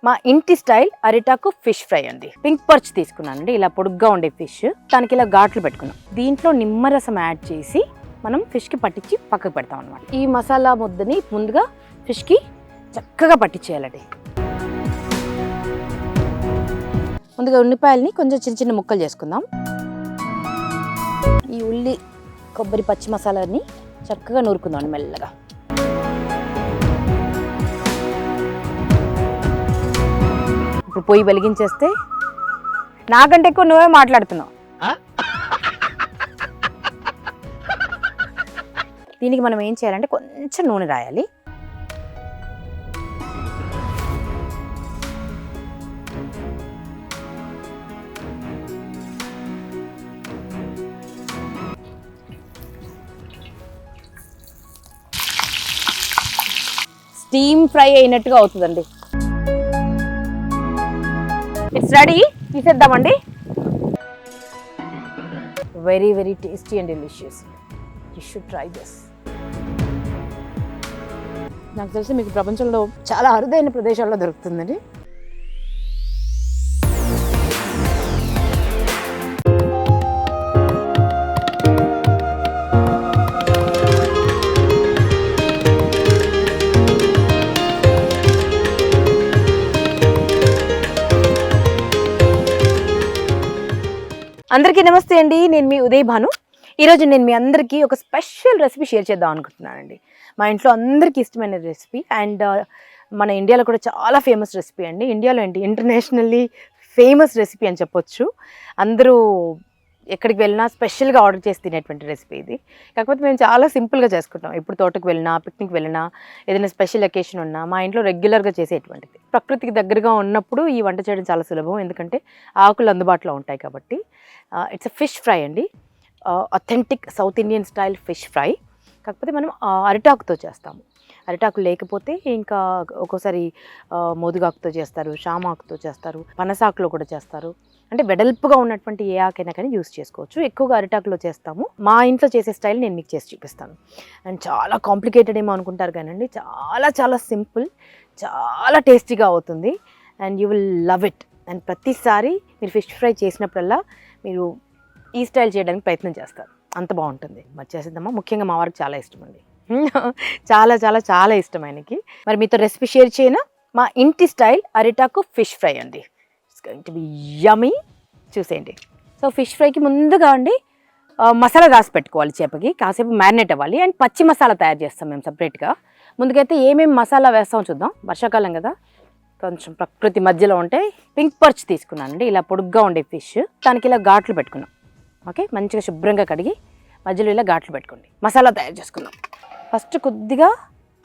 మా ఇంటి స్టైల్ అరిటాకు ఫిష్ ఫ్రై అండి. పింక్ పర్చ్ తీసుకున్నానండి, ఇలా పొడుగ్గా ఉండే ఫిష్. దానికి ఇలా ఘాట్లు పెట్టుకున్నాం. దీంట్లో నిమ్మరసం యాడ్ చేసి మనం ఫిష్కి పట్టించి పక్కకు పెడతాం అనమాట. ఈ మసాలా ముద్దని ముందుగా ఫిష్కి చక్కగా పట్టించేయాలండి. ముందుగా ఉల్లిపాయలని కొంచెం చిన్న చిన్న ముక్కలు చేసుకుందాం. ఈ ఉల్లి కొబ్బరి పచ్చి మసాలాని చక్కగా నూరుకుందాం మెల్లగా. ఇప్పుడు పొయ్యి వెలిగించేస్తే నాకంటే ఎక్కువ నువ్వే మాట్లాడుతున్నావు. దీనికి మనం ఏం చేయాలంటే కొంచెం నూనె రాయాలి. స్టీమ్ ఫ్రై అయినట్టుగా అవుతుందండి. It's ready. తీసేద్దామండి. Very very tasty and delicious. You should try this. నాకు తెలిసి మీకు ప్రపంచంలో చాలా అరుదైన ప్రదేశాల్లో దొరుకుతుందండి. అందరికీ నమస్తే అండి. నేను మీ ఉదయ్ భాను. ఈరోజు నేను మీ అందరికీ ఒక స్పెషల్ రెసిపీ షేర్ చేద్దాం అనుకుంటున్నానండి. మా ఇంట్లో అందరికీ ఇష్టమైన రెసిపీ అండ్ మన ఇండియాలో కూడా చాలా ఫేమస్ రెసిపీ అండి. ఇండియాలో ఏంటి, ఇంటర్నేషనల్లీ ఫేమస్ రెసిపీ అని చెప్పొచ్చు. అందరూ ఎక్కడికి వెళ్ళినా స్పెషల్గా ఆర్డర్ చేసి తినేటువంటి రెసిపీ ఇది. కాకపోతే మేము చాలా సింపుల్గా చేసుకుంటాం. ఇప్పుడు తోటకు వెళ్ళినా, పిక్నిక్ వెళ్ళినా, ఏదైనా స్పెషల్ అకేషన్ ఉన్నా మా ఇంట్లో రెగ్యులర్గా చేసేటువంటిది. ప్రకృతికి దగ్గరగా ఉన్నప్పుడు ఈ వంట చేయడం చాలా సులభం, ఎందుకంటే ఆకులు అందుబాటులో ఉంటాయి కాబట్టి. ఇట్స్ అ ఫిష్ ఫ్రై అండి. Authentic south Indian style fish fry. కాకపోతే మనం అరిటాకుతో చేస్తాము. అరిటాకు లేకపోతే ఇంకా ఒక్కోసారి మోదుగాకుతో చేస్తారు, షామాకుతో చేస్తారు, పనసాకులో కూడా చేస్తారు. అంటే వెడల్పుగా ఉన్నటువంటి ఏ ఆకైనా కానీ యూస్ చేసుకోవచ్చు. ఎక్కువగా అరిటాకులో చేస్తాము. మా ఇంట్లో చేసే స్టైల్ నేను మీకు చేసి చూపిస్తాను. అండ్ చాలా కాంప్లికేటెడ్ ఏమో అనుకుంటారు కానండి, చాలా చాలా సింపుల్, చాలా టేస్టీగా అవుతుంది. And you will love it. And ప్రతిసారి మీరు ఫిష్ ఫ్రై చేసినప్పుడల్లా మీరు ఈ స్టైల్ చేయడానికి ప్రయత్నం చేస్తారు. అంత బాగుంటుంది. మరి చేసేద్దామా? ముఖ్యంగా మా వారికి చాలా ఇష్టం అండి. చాలా చాలా చాలా ఇష్టం ఆయనకి. మరి మీతో రెసిపీ షేర్ చేయనా? మా ఇంటి స్టైల్ అరిటాకు ఫిష్ ఫ్రై అండి. ఇట్స్ గోయింగ్ టు బి యమ్మీ. చూసేయండి. సో ఫిష్ ఫ్రైకి ముందుగా అండి మసాలా రాసి పెట్టుకోవాలి. చేపకి కాసేపు మ్యారినేట్ అవ్వాలి. అండ్ పచ్చి మసాలా తయారు చేస్తాం మేము సపరేట్గా. ముందుకైతే ఏమేమి మసాలా వేస్తామో చూద్దాం. వర్షాకాలం కదా, కొంచెం ప్రకృతి మధ్యలో ఉంటే పింక్ పర్చ్ తీసుకున్నానండి, ఇలా పొడుగ్గా ఉండే ఫిష్. దానికి ఇలా ఘాట్లు పెట్టుకున్నాం. ఓకే, మంచిగా శుభ్రంగా కడిగి మధ్యలో ఇలా ఘాట్లు పెట్టుకోండి. మసాలా తయారు చేసుకుందాం. ఫస్ట్ కొద్దిగా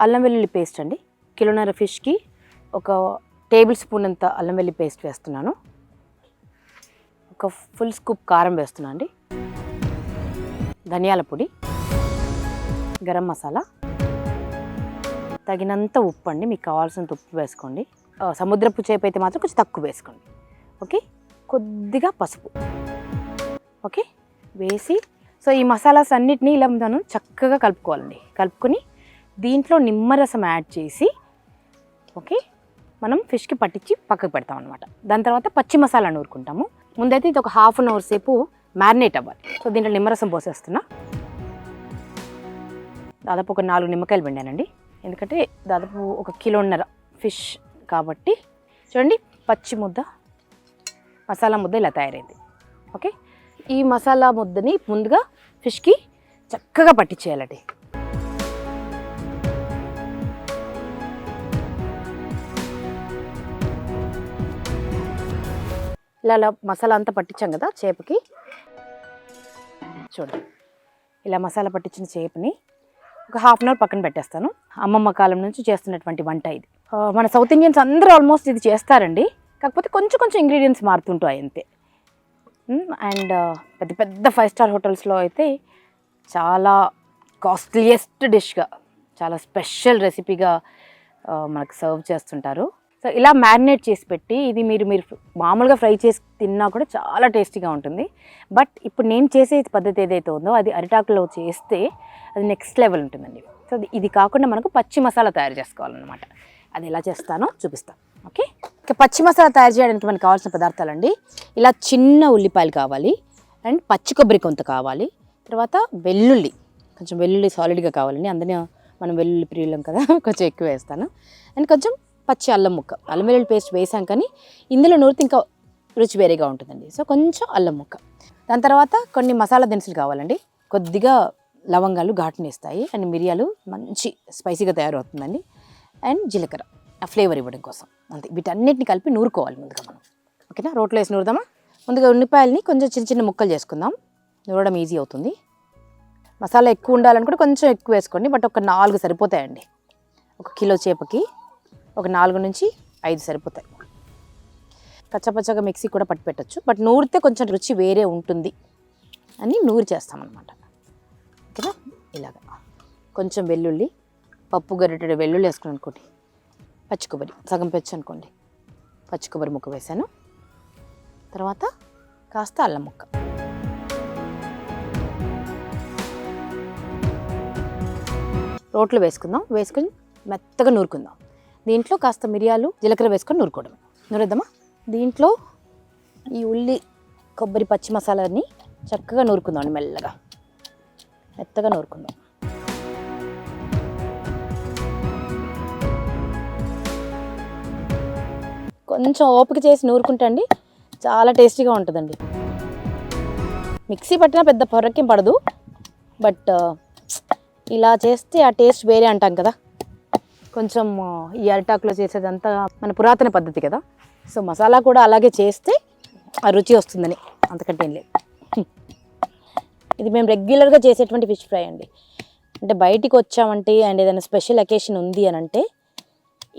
అల్లం వెల్లుల్లి పేస్ట్ అండి. కిలోన్నర ఫిష్కి 1 టేబుల్ స్పూన్ అంత అల్లం వెల్లుల్లి పేస్ట్ వేస్తున్నాను. 1 ఫుల్ స్కూప్ కారం వేస్తున్నాను అండి. ధనియాల పొడి, గరం మసాలా, తగినంత ఉప్పు అండి. మీకు కావాల్సినంత ఉప్పు వేసుకోండి. సముద్రపు చేప అయితే మాత్రం కొంచెం తక్కువ వేసుకోండి. ఓకే, కొద్దిగా పసుపు. ఓకే, వేసి సో ఈ మసాలాస్ అన్నిటినీ ఇలా మనం చక్కగా కలుపుకోవాలండి. కలుపుకొని దీంట్లో నిమ్మరసం యాడ్ చేసి ఓకే మనం ఫిష్కి పట్టించి పక్కకు పెడతాం అనమాట. దాని తర్వాత పచ్చి మసాలా నూరుకుంటాము. ముందైతే ఇది ఒక హాఫ్ అన్ అవర్ సేపు మ్యారినేట్ అవ్వాలి. సో దీంట్లో నిమ్మరసం పోసేస్తున్నా. దాదాపు ఒక 4 నిమ్మకాయలు పిండానండి, ఎందుకంటే దాదాపు 1 కిలోన్నర ఫిష్ కాబట్టి. చూడండి, పచ్చి ముద్ద, మసాలా ముద్ద ఇలా తయారైంది. ఓకే, ఈ మసాలా ముద్దని ముందుగా ఫిష్కి చక్కగా పట్టించేయాలండి. ఇలా మసాలా అంతా పట్టించాం కదా చేపకి. చూడండి, ఇలా మసాలా పట్టించిన చేపని ఒక హాఫ్ అన్ అవర్ పక్కన పెట్టేస్తాను. అమ్మమ్మ కాలం నుంచి చేస్తున్నటువంటి వంట ఇది. మన సౌత్ ఇండియన్స్ అందరూ ఆల్మోస్ట్ ఇది చేస్తారండి. కాకపోతే కొంచెం కొంచెం ఇంగ్రీడియంట్స్ మారుతుంటాయి అంతే. అండ్ పెద్ద పెద్ద 5 స్టార్ హోటల్స్లో అయితే చాలా కాస్ట్లీయెస్ట్ డిష్గా, చాలా స్పెషల్ రెసిపీగా మనకు సర్వ్ చేస్తుంటారు. సో ఇలా మ్యారినేట్ చేసి పెట్టి ఇది మీరు మామూలుగా ఫ్రై చేసి తిన్నా కూడా చాలా టేస్టీగా ఉంటుంది. బట్ ఇప్పుడు నేను చేసే పద్ధతి ఏదైతే ఉందో అది అరిటాకులో చేస్తే అది నెక్స్ట్ లెవెల్ ఉంటుందండి. సో ఇది కాకుండా మనకు పచ్చి మసాలా తయారు చేసుకోవాలన్నమాట. అది ఎలా చేస్తానో చూపిస్తాను. ఓకే, ఇక పచ్చి మసాలా తయారు చేయడానికి మనకు కావాల్సిన పదార్థాలండి. ఇలా చిన్న ఉల్లిపాయలు కావాలి, అండ్ పచ్చి కొబ్బరి కొంత కావాలి, తర్వాత వెల్లుల్లి, కొంచెం వెల్లుల్లి సాలిడ్గా కావాలండి, అందులో మనం వెల్లుల్లి ప్రియులం కదా కొంచెం ఎక్కువ వేస్తాను. అండ్ కొంచెం పచ్చి అల్లం ముక్క, అల్లం వెల్లుల్లి పేస్ట్ వేసాం కానీ ఇందులో నూరితే ఇంకా రుచి వేరేగా ఉంటుందండి. సో కొంచెం అల్లం ముక్క, దాని తర్వాత కొన్ని మసాలా దినుసులు కావాలండి, కొద్దిగా లవంగాలు ఘాటునిస్తాయి, అండ్ మిరియాలు మంచి స్పైసీగా తయారవుతుందండి, అండ్ జీలకర్ర ఆ ఫ్లేవర్ ఇవ్వడం కోసం. అంతే, వీటన్నిటిని కలిపి నూరుకోవాలి ముందుగా మనం. ఓకేనా, రోట్లో వేసి నూరుదామా. ముందుగా ఉల్లిపాయలని కొంచెం చిన్న చిన్న ముక్కలు చేసుకుందాం, నూరడం ఈజీ అవుతుంది. మసాలా ఎక్కువ ఉండాలనుకుంటే కొంచెం ఎక్కువ వేసుకోండి, బట్ ఒక 4 సరిపోతాయండి. 1 కిలో చేపకి ఒక 4 నుంచి 5 సరిపోతాయి. పచ్చపచ్చగా మిక్సీ కూడా పట్టి పెట్టచ్చు, బట్ నూరితే కొంచెం రుచి వేరే ఉంటుంది అని నూరి చేస్తామన్నమాట. ఓకేనా, ఇలాగా కొంచెం వెల్లుల్లి, పప్పు గరిటెడు వెల్లుల్లి వేసుకుని అనుకోండి, పచ్చి కొబ్బరి సగం పెచ్చు అనుకోండి, పచ్చి కొబ్బరి ముక్క వేసాను, తర్వాత కాస్త అల్లం ముక్క, రోట్లో వేసుకుందాం, వేసుకొని మెత్తగా నూరుకుందాం. దీంట్లో కాస్త మిరియాలు జీలకర్ర వేసుకొని నూరుకోవడం. నూరేద్దామా. దీంట్లో ఈ ఉల్లి కొబ్బరి పచ్చి మసాలాని చక్కగా నూరుకుందాం, మెల్లగా మెత్తగా నూరుకుందాం. కొంచెం ఓపిక చేసి నూరుకుంటే అండి చాలా టేస్టీగా ఉంటుందండి. మిక్సీ పట్టినా పెద్ద పొరకేం పడదు, బట్ ఇలా చేస్తే ఆ టేస్ట్ వేరే అంటాం కదా. కొంచెం ఈ అరిటాకులో చేసేదంతా మన పురాతన పద్ధతి కదా, సో మసాలా కూడా అలాగే చేస్తే ఆ రుచి వస్తుందని, అంతకంటే ఏం లేదు. ఇది మేము రెగ్యులర్గా చేసేటువంటి ఫిష్ ఫ్రై అండి. అంటే బయటికి వచ్చామంటే అండ్ ఏదైనా స్పెషల్ అకేషన్ ఉంది అని అంటే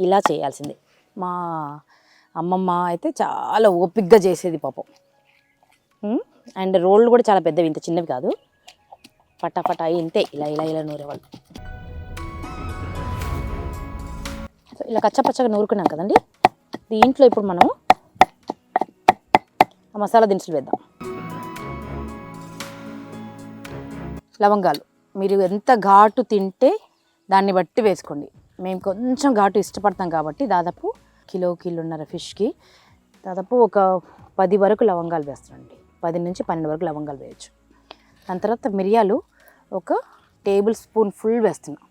ఇలా చేయాల్సిందే. మా అమ్మమ్మ అయితే చాలా ఓపిక్గా చేసేది పాపం. అండ్ రోళ్ళు కూడా చాలా పెద్దవి, ఇంత చిన్నవి కాదు, పటాపటా ఇంతే ఇలా ఇలా ఇలా నూరేవాళ్ళు. సో ఇలా కచ్చపచ్చగా నూరుకున్నాం కదండి, దీంట్లో ఇప్పుడు మనం ఆ మసాలా దినుసులు వేద్దాం. లవంగాలు మీరు ఎంత ఘాటు తింటే దాన్ని బట్టి వేసుకోండి. మేము కొంచెం ఘాటు ఇష్టపడతాం కాబట్టి దాదాపు కిలోన్నర ఫిష్కి దాదాపు ఒక 10 వరకు లవంగాలు వేస్తానండి, 10 నుంచి 12 వరకు లవంగాలు వేయచ్చు. దాని తర్వాత మిరియాలు ఒక టేబుల్ స్పూన్ ఫుల్ వేస్తున్నాను.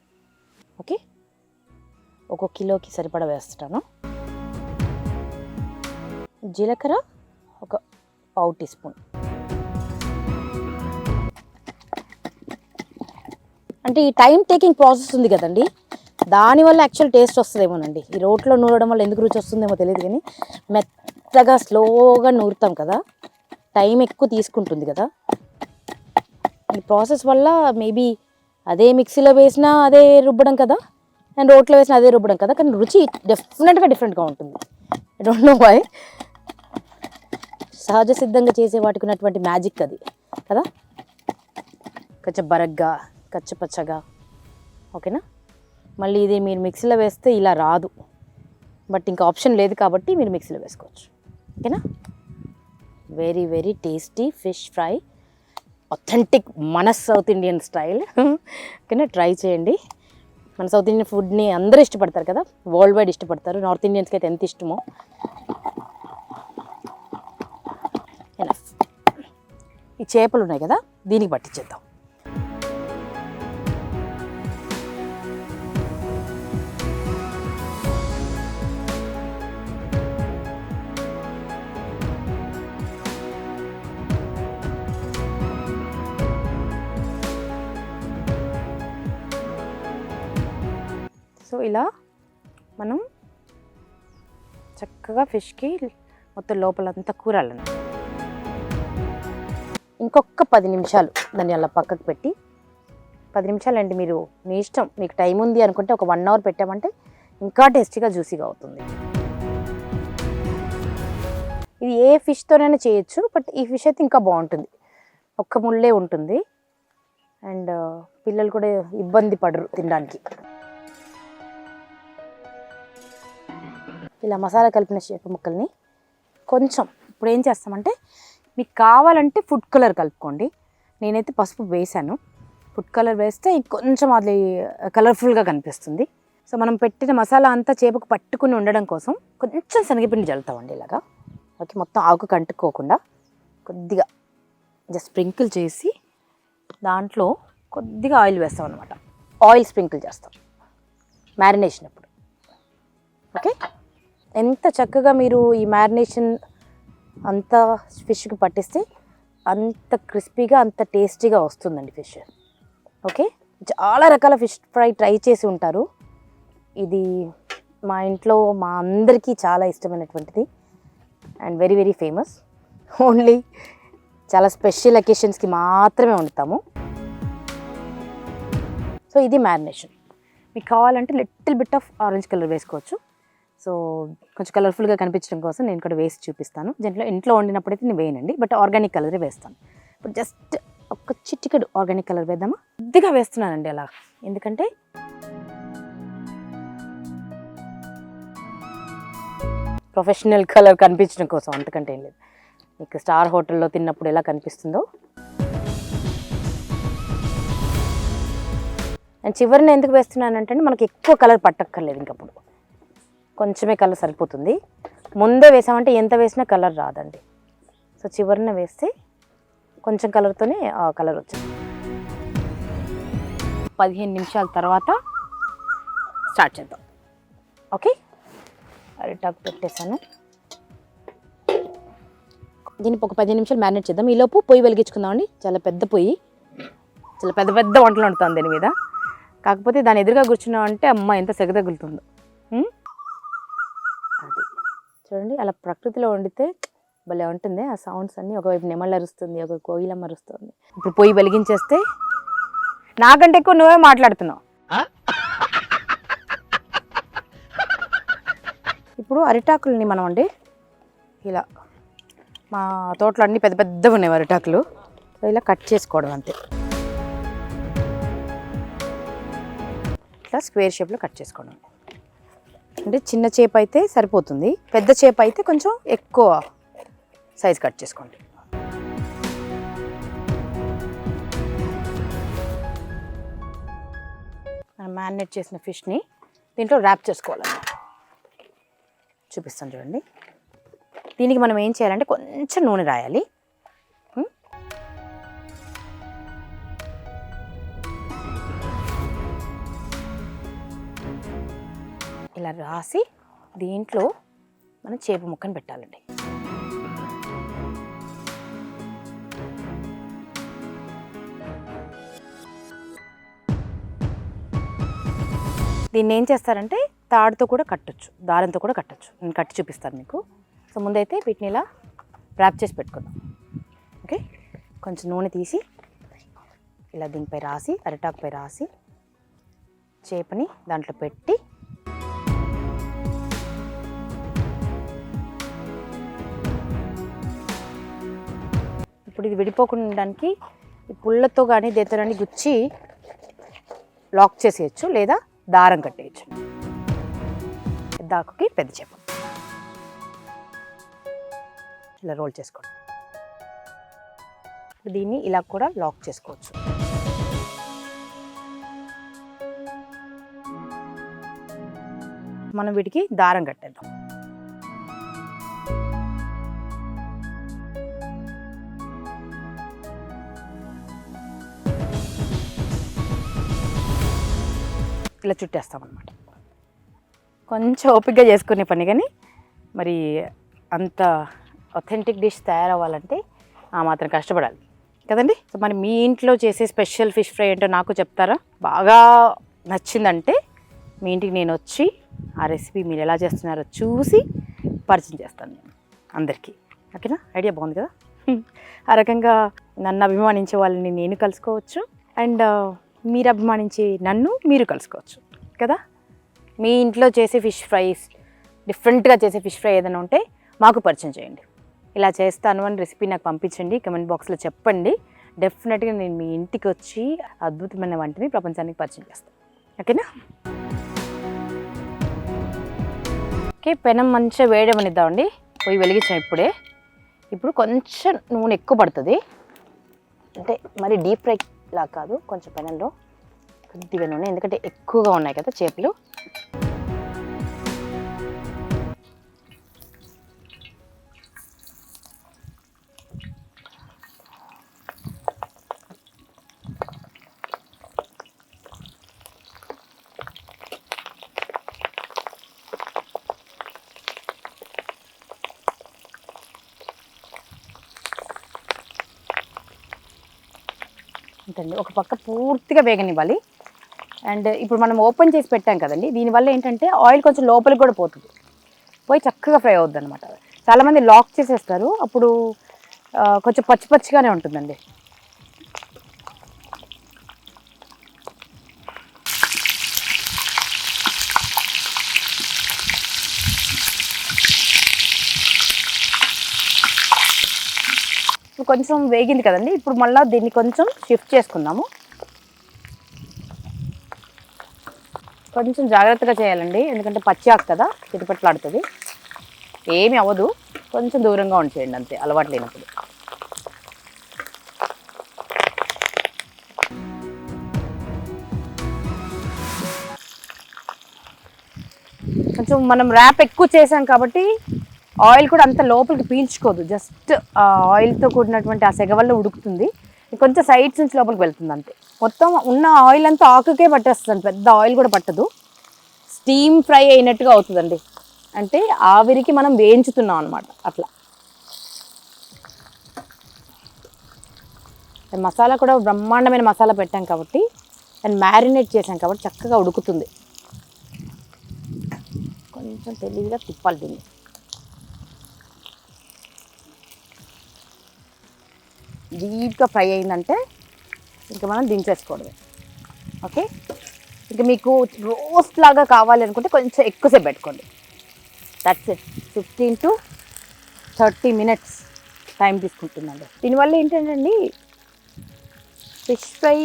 ఓకే, 1 కిలోకి సరిపడా వేస్తాను. జీలకర్ర ఒక 1/2 టీ స్పూన్. అంటే ఈ టైం టేకింగ్ ప్రాసెస్ ఉంది కదండి, దానివల్ల యాక్చువల్ టేస్ట్ వస్తుందేమోనండి. ఈ రోట్లో నూరడం వల్ల ఎందుకు రుచి వస్తుందేమో తెలియదు, కానీ మెత్తగా స్లోగా నూరుతాం కదా, టైం ఎక్కువ తీసుకుంటుంది కదా. ఈ ప్రాసెస్ వల్ల మేబీ అదే మిక్సీలో వేసినా అదే రుబ్బడం కదా, అండ్ రోట్లో వేసినా అదే రుబ్బడం కదా, కానీ రుచి డెఫినెట్గా డిఫరెంట్గా ఉంటుంది. I don't know why. సహజ సిద్ధంగా చేసే వాటికి ఉన్నటువంటి మ్యాజిక్ అది కదా. కొంచెం బరగ్గా కచ్చపచ్చగా. ఓకేనా, మళ్ళీ ఇది మీరు మిక్సీలో వేస్తే ఇలా రాదు, బట్ ఇంకా ఆప్షన్ లేదు కాబట్టి మీరు మిక్సీలో వేసుకోవచ్చు. ఓకేనా, very very tasty fish fry, authentic మన సౌత్ ఇండియన్ స్టైల్. ఓకేనా, ట్రై చేయండి. మన సౌత్ ఇండియన్ ఫుడ్ని అందరూ ఇష్టపడతారు కదా, వరల్డ్ వైడ్ ఇష్టపడతారు. నార్త్ ఇండియన్స్కి అయితే ఎంత ఇష్టమో. ఎనఫ్. ఈ చేపలు ఉన్నాయి కదా, దీనికి పట్టించేద్దాం. సో ఇలా మనం చక్కగా ఫిష్కి మొత్తం లోపలంతా కూరాలని ఇంకొక 10 నిమిషాలు దాన్ని అలా పక్కకు పెట్టి, 10 నిమిషాలు అండి, మీరు మీ ఇష్టం, మీకు టైం ఉంది అనుకుంటే ఒక 1 అవర్ పెట్టామంటే ఇంకా టేస్టీగా జ్యూసీగా అవుతుంది. ఇది ఏ ఫిష్తోనైనా చేయొచ్చు, బట్ ఈ ఫిష్ అయితే ఇంకా బాగుంటుంది. ఒక్క ముళ్ళే ఉంటుంది, అండ్ పిల్లలు కూడా ఇబ్బంది పడరు తినడానికి. ఇలా మసాలా కలిపిన చేప ముక్కల్ని కొంచెం ఇప్పుడు ఏం చేస్తామంటే, మీకు కావాలంటే ఫుడ్ కలర్ కలుపుకోండి. నేనైతే పసుపు వేసాను. ఫుడ్ కలర్ వేస్తే కొంచెం అది కలర్ఫుల్గా కనిపిస్తుంది. సో మనం పెట్టిన మసాలా అంతా చేపకు పట్టుకుని ఉండడం కోసం కొంచెం శనగపిండి జల్లుతామండి ఇలాగా. ఓకే, మొత్తం ఆకు కంటుకోకుండా కొద్దిగా జస్ట్ స్ప్రింకిల్ చేసి దాంట్లో కొద్దిగా ఆయిల్ వేస్తాం అనమాట. ఆయిల్ స్ప్రింకిల్ చేస్తాం మ్యారినేషన్ అప్పుడు. ఓకే, ఎంత చక్కగా మీరు ఈ మ్యారినేషన్ అంతా ఫిష్కి పట్టిస్తే అంత క్రిస్పీగా అంత టేస్టీగా వస్తుందండి ఫిష్. ఓకే, చాలా రకాల ఫిష్ ఫ్రై ట్రై చేసి ఉంటారు. ఇది మా ఇంట్లో మా అందరికీ చాలా ఇష్టమైనటువంటిది and very very famous. Only చాలా స్పెషల్ అకేషన్స్కి మాత్రమే వండుతాము. సో ఇది మ్యారినేషన్. మీకు కావాలంటే little bit of orange colour వేసుకోవచ్చు. సో కొంచెం కలర్ఫుల్గా కనిపించడం కోసం నేను కూడా వేసి చూపిస్తాను. దీంట్లో ఇంట్లో వండినప్పుడైతే నేను వేయనండి, బట్ ఆర్గానిక్ కలరే వేస్తాను. ఇప్పుడు జస్ట్ ఒక చిటికెడు ఆర్గానిక్ కలర్ వేద్దామా? కొద్దిగా వేస్తున్నానండి అలా, ఎందుకంటే ప్రొఫెషనల్ కలర్ కనిపించడం కోసం, అంతకంటే ఏం లేదు. మీకు స్టార్ హోటల్లో తిన్నప్పుడు ఎలా కనిపిస్తుందో. నేను చివరిని ఎందుకు వేస్తున్నానంటే మనకి ఎక్కువ కలర్ పట్టక్కర్లేదు, ఇంకప్పుడు కొంచెమే కలర్ సరిపోతుంది. ముందే వేసామంటే ఎంత వేసినా కలర్ రాదండి. సో చివరిన వేస్తే కొంచెం కలర్తోనే ఆ కలర్ వచ్చింది. 15 నిమిషాల తర్వాత స్టార్ట్ చేద్దాం. ఓకే, అరిటాకు పెట్టేసాను. దీన్ని ఒక 15 నిమిషాలు మ్యారినేట్ చేద్దాం. ఈలోపు పొయ్యి వెలిగించుకుందామండి. చాలా పెద్ద పొయ్యి, చాలా పెద్ద పెద్ద వంటలు వండుతాను దీని మీద. కాకపోతే దాని ఎదురుగా కూర్చున్నామంటే అమ్మ ఎంత సెగ తగులుతుందో. అది చూడండి, అలా ప్రకృతిలో వండితే భలే ఉంటుంది. ఆ సౌండ్స్ అన్నీ, ఒకవైపు నెమళ్ళు అరుస్తుంది, ఒక కోయిలమ్మ అరుస్తుంది. ఇప్పుడు పొయ్యి వెలిగించేస్తే నాకంటే ఎక్కువ నువ్వే మాట్లాడుతున్నావు. ఇప్పుడు అరిటాకులని మనం అండి ఇలా, మా తోటలో అన్నీ పెద్ద పెద్దగా ఉన్నాయి అరిటాకులు. సో ఇలా కట్ చేసుకోవడం అంతే. ఇట్లా స్క్వేర్ షేప్లో కట్ చేసుకోవడం. అంటే చిన్న చేప అయితే సరిపోతుంది, పెద్ద చేప అయితే కొంచెం ఎక్కువ సైజ్ కట్ చేసుకోండి. మనం మ్యారినేట్ చేసిన ఫిష్ని దీంట్లో ర్యాప్ చేసుకోవాలన్నమాట. చూపిస్తాను చూడండి. దీనికి మనం ఏం చేయాలంటే కొంచెం నూనె రాయాలి. ఇలా రాసి దీంట్లో మనం చేప ముక్కను పెట్టాలండి. దీన్ని ఏం చేస్తారంటే తాడుతో కూడా కట్టొచ్చు, దారంతో కూడా కట్టొచ్చు. నేను కట్టి చూపిస్తాను మీకు. సో ముందైతే వీటిని ఇలా ర్యాప్ చేసి పెట్టుకుందాం. ఓకే, కొంచెం నూనె తీసి ఇలా దీనిపై రాసి, అరిటాకుపై రాసి చేపని దాంట్లో పెట్టి ఇప్పుడు ఇది విడిపోకుండా ఉండడానికి ఈ పుల్లతో కానీ దేంతో కానీ గుచ్చి లాక్ చేసేయచ్చు, లేదా దారం కట్టేయచ్చు. పెద్ద ఆకుకి పెద్ద చేప ఇలా రోల్ చేసుకోండి. దీన్ని ఇలా కూడా లాక్ చేసుకోవచ్చు. మనం వీటికి దారం కట్టేద్దాం. ఇలా చుట్టేస్తాం అన్నమాట. కొంచెం ఓపికగా చేసుకునే పని, కానీ మరి అంత అథెంటిక్ డిష్ తయారవ్వాలంటే ఆ మాత్రం కష్టపడాలి కదండి. సో మరి మీ ఇంట్లో చేసే స్పెషల్ ఫిష్ ఫ్రై ఏంటో నాకు చెప్తారా? బాగా నచ్చిందంటే మీ ఇంటికి నేను వచ్చి ఆ రెసిపీ మీరు ఎలా చేస్తున్నారో చూసి పరిచయం చేస్తాను నేను అందరికీ. ఓకేనా? ఐడియా బాగుంది కదా. ఆ రకంగా నన్ను అభిమానించే వాళ్ళని నేను కలుసుకోవచ్చు, అండ్ మీరు అభిమానించే నన్ను మీరు కలుసుకోవచ్చు కదా. మీ ఇంట్లో చేసే ఫిష్ ఫ్రైస్, డిఫరెంట్గా చేసే ఫిష్ ఫ్రై ఏదైనా ఉంటే మాకు పరిచయం చేయండి. ఇలా చేస్తాను అని రెసిపీ నాకు పంపించండి, కమెంట్ బాక్స్లో చెప్పండి. డెఫినెట్గా నేను మీ ఇంటికి వచ్చి అద్భుతమైన వంటని ప్రపంచానికి పరిచయం చేస్తాను. ఓకేనా? ఓకే, పెనం మంచిగా వేయడమనిద్దామండి. పొయ్యి వెలిగించాం ఇప్పుడే. ఇప్పుడు కొంచెం నూనె ఎక్కువ పడుతుంది, అంటే మరి డీప్ ఫ్రై లా కాదు, కొంచెం పెనంలో కొద్దిగా నూనె, ఎందుకంటే ఎక్కువగా ఉన్నాయి కదా చేపలు. అంతండి, ఒక పక్క పూర్తిగా వేగనివ్వాలి. అండ్ ఇప్పుడు మనం ఓపెన్ చేసి పెట్టాం కదండి, దీనివల్ల ఏంటంటే ఆయిల్ కొంచెం లోపలికి కూడా పోతుంది, పోయి చక్కగా ఫ్రై అవుద్ది అనమాట. చాలామంది లాక్ చేసేస్తారు, అప్పుడు కొంచెం పచ్చి పచ్చిగానే ఉంటుందండి. ఇప్పుడు కొంచెం వేగింది కదండి, ఇప్పుడు మళ్ళీ దీన్ని కొంచెం షిఫ్ట్ చేసుకుందాము. కొంచెం జాగ్రత్తగా చేయాలండి, ఎందుకంటే పచ్చి ఆకు కదా, చిటిపట్లాడుతుంది. ఏమి అవ్వదు, కొంచెం దూరంగా ఉంచేయండి అంతే, అలవాటు లేనప్పుడు. కొంచెం మనం ర్యాప్ ఎక్కువ చేసాం కాబట్టి ఆయిల్ కూడా అంత లోపలికి పీల్చుకోదు, జస్ట్ ఆయిల్తో కూడినటువంటి ఆ సెగ వల్ల ఉడుకుతుంది, కొంచెం సైడ్స్ నుంచి లోపలికి వెళ్తుంది అంతే. మొత్తం ఉన్న ఆయిల్ అంతా ఆకుకే పట్టేస్తుంది, పెద్ద ఆయిల్ కూడా పట్టదు. స్టీమ్ ఫ్రై అయినట్టుగా అవుతుందండి, అంటే ఆవిరికి మనం వేయించుతున్నాం అనమాట. అట్లా మసాలా కూడా బ్రహ్మాండమైన మసాలా పెట్టాం కాబట్టి అండ్ మ్యారినేట్ చేసాం కాబట్టి చక్కగా ఉడుకుతుంది. కొంచెం తెలివిగా తిప్పాలి దీన్ని. డీప్గా ఫ్రై అయిందంటే ఇంకా మనం దించేసుకోవడమే. ఓకే, ఇంకా మీకు రోస్ట్ లాగా కావాలి అనుకుంటే కొంచెం ఎక్కువసేపు పెట్టుకోండి. That's it. 15 to 30 minutes time తీసుకుంటుందండి. దీనివల్ల ఏంటంటే ఫిష్ ఫ్రై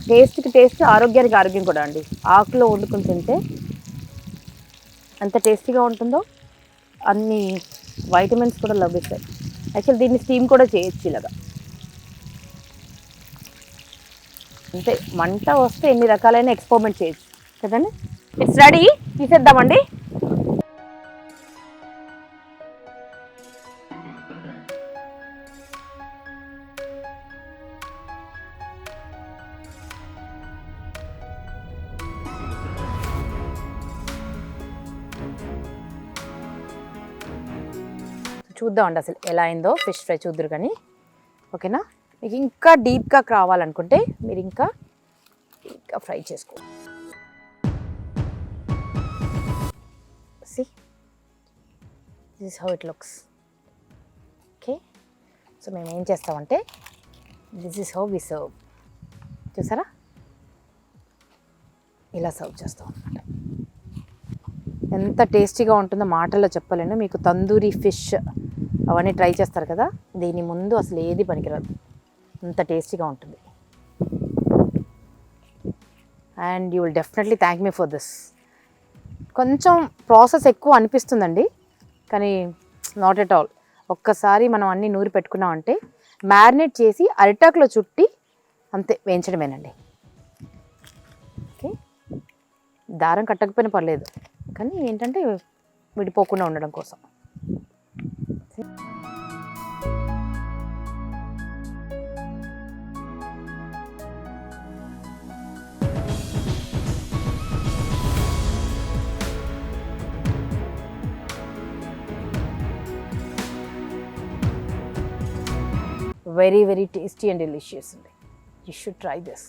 టేస్ట్కి టేస్ట్, ఆరోగ్యానికి ఆరోగ్యం కూడా అండి. ఆకులో వండుకుని తింటే ఎంత టేస్టీగా ఉంటుందో అన్ని వైటమిన్స్ కూడా లభిస్తాయి. యాక్చువల్ దీన్ని స్టీమ్ కూడా చేయొచ్చు ఇలాగా, అంతే. మంట వస్తే ఎన్ని రకాలైన ఎక్స్పెరిమెంట్ చేయొచ్చు కదండి. ఇట్స్ రెడీ, తీసేద్దామండి. చూద్దామండి అసలు ఎలా అయిందో ఫిష్ ఫ్రై, చూద్దరు కానీ. ఓకేనా, మీకు ఇంకా డీప్గా కావాలనుకుంటే మీరు ఇంకా ఫ్రై చేసుకో. See, this is how it looks. Okay, so మేము ఏం చేస్తామంటే this is how we serve. చూసారా, ఇలా సర్వ్ చేస్తాం అనమాట. ఎంత టేస్టీగా ఉంటుందో మాటల్లో చెప్పలేను మీకు. తందూరి ఫిష్ అవన్నీ ట్రై చేస్తారు కదా, దీని ముందు అసలు ఏది పనికిరాదు, అంత టేస్టీగా ఉంటుంది. And you will definitely thank me for this. కొంచెం ప్రాసెస్ ఎక్కువ అనిపిస్తుందండి, కానీ నాట్ ఎట్ ఆల్. ఒక్కసారి మనం అన్నీ నూరి పెట్టుకున్నామంటే మ్యారినేట్ చేసి అరిటాకులో చుట్టి అంతే వేయించడమేనండి. ఓకే, దారం కట్టకపోయినా పర్లేదు, కానీ ఏంటంటే విడిపోకుండా ఉండడం కోసం. Very very tasty and delicious అండి. You should try this.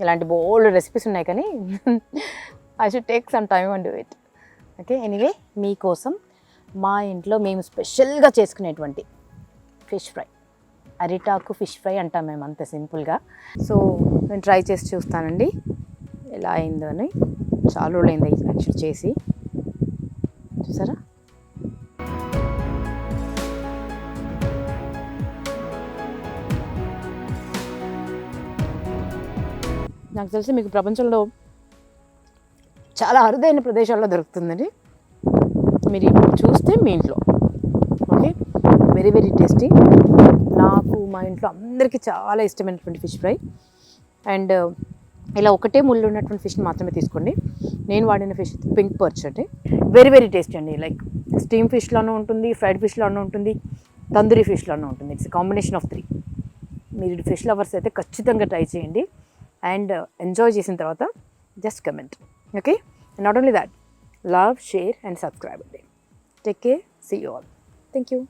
ఇలాంటి బోల్డ్ రెసిపీస్ ఉన్నాయి, కానీ I should take some time and do it. Okay, anyway మీకోసం మా ఇంట్లో మేము స్పెషల్గా చేసుకునేటువంటి ఫిష్ ఫ్రై, అరిటాకు ఫిష్ ఫ్రై అంటాం మేము, అంత సింపుల్గా. సో నేను ట్రై చేసి చూస్తానండి ఎలా అయిందో అని. చాలా రోజులైంది యాక్చువల్ చేసి. చూసారా, నాకు తెలిసి మీకు ప్రపంచంలో చాలా అరుదైన ప్రదేశాల్లో దొరుకుతుందండి. మీరు ఇప్పుడు చూస్తే మీ ఇంట్లో. Okay, very very tasty. నాకు మా ఇంట్లో అందరికీ చాలా ఇష్టమైనటువంటి ఫిష్ ఫ్రై. అండ్ ఇలా ఒకటే ముళ్ళు ఉన్నటువంటి ఫిష్ని మాత్రమే తీసుకోండి. నేను వాడిన ఫిష్ పింక్ పర్చ్ అంటే వెరీ వెరీ టేస్టీ అండి. లైక్ స్టీమ్ ఫిష్లోనూ ఉంటుంది, ఫ్రైడ్ ఫిష్లోనూ ఉంటుంది, తందూరి ఫిష్లోనూ ఉంటుంది. It's combination of 3. మీరు ఫిష్ లవర్స్ అయితే ఖచ్చితంగా ట్రై చేయండి అండ్ ఎంజాయ్ చేసిన తర్వాత just comment. Okay, not only that, love, share and subscribe అండి. Take care, see you all. Thank you.